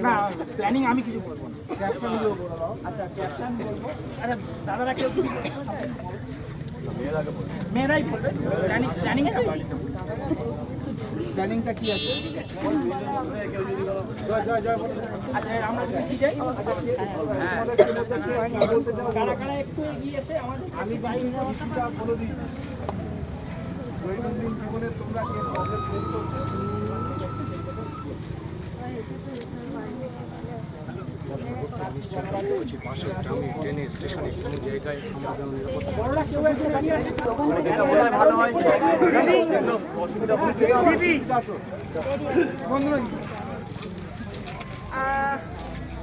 না প্ল্যানিং আমি কিছু বলবো না, ক্যাপশন বলবো। আচ্ছা ক্যাপশন বলবো। আচ্ছা দাদারা কেউ মেয়েরাই বলবে প্ল্যানিংটা কি আছে। আচ্ছা আমরা কি যাই কারা কারা একটু এগিয়ে এসে আমাদের আমি বাইরে বলে দিই দৈনন্দিন জীবনে তোমরা কি প্রবলেম ফেস করছো?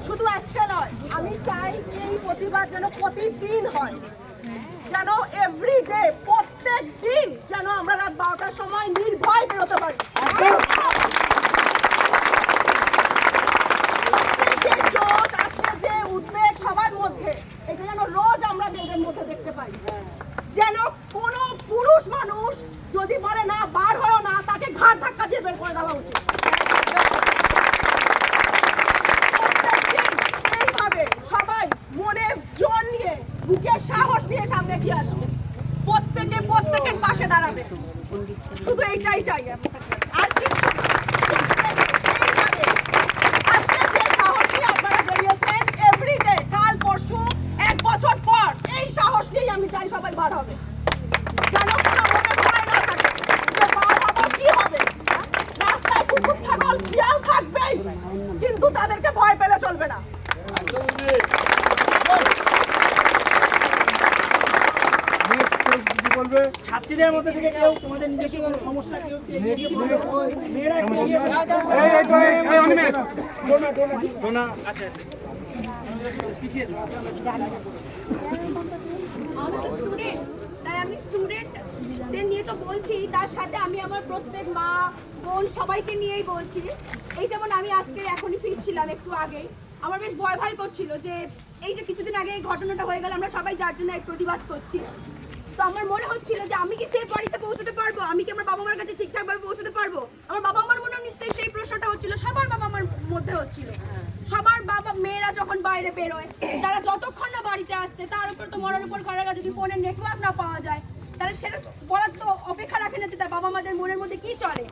শুধু আজকে নয়, আমি চাই এই প্রতিবাদ যেন প্রতিদিন হয়, যেন এভরিডে প্রত্যেক দিন যেন আমরা রাত 12টার সময় নির্ভয় বেরোতে পারি। আজকে যে উদ্বেগ সবার মধ্যে, এটা যেন রোজ আমরা মেয়েদের মধ্যে দেখতে পাই। যেন কোনো পুরুষ মানুষ যদি বলে না বার হয় না, তাকে ঘাট ধাক্কা দিয়ে বের করে দেওয়া উচিত। এইভাবে সবাই মনে জোর নিয়ে, বুকের সাহস নিয়ে সামনে এগিয়ে আসবে, প্রত্যেকের পাশে দাঁড়াবে। শুধু এইটাই চাই আর কিছু। আজকে যে সাহস নিয়ে আপনারা বেরিয়েছেন, এভরিডে কাল পরশু এক বছর পর এই সাহস নিয়েই আমি চাই সবাই বার হবে। যেন কোনো মনে ভয় না থাকে যে বার হবো কি হবে। রাস্তায় কুকুর ছাগল শিয়াল থাকবেই, কিন্তু তাদেরকে ভয় পেলে চলবে না। ছাত্রীদের মধ্যে থেকে কেউ তোমাদের নিজস্ব কোনো সমস্যা কেউ তাই আমি স্টুডেন্টদের নিয়ে তো বলছি, তার সাথে আমি আমার প্রত্যেক মা বোন সবাইকে নিয়েই বলছি। এই যেমন আমি আজকে এখনই ফিরছিলাম একটু আগে, আমার বেশ ভয় ভয় করছিল যে এই যে কিছুদিন আগে এই ঘটনাটা হয়ে গেল, আমরা সবাই যার জন্য এক প্রতিবাদ করছি। তো আমার মনে হচ্ছিল যে আমি কি সেফ বাড়িতে পৌঁছতে পারবো, আমি কি আমার বাবা মার কাছে ঠিকঠাকভাবে পৌঁছতে পারবো। আমার বাবা মার মনে নিশ্চয়ই সেই প্রশ্নটা হচ্ছিল, সবার বাবা মার মধ্যে হচ্ছিল। সবার বাবা মেয়েরা যখন বাইরে বেরোয়, তারা যতক্ষণ না বাড়িতে আসছে, তার উপর তো মরার উপর ঘরের যদি ফোনের নেটওয়ার্ক না পাওয়া যায়, তাহলে সেটা বলার তো অপেক্ষা রাখে না যে তার বাবা মাদের মনের মধ্যে কি চলে।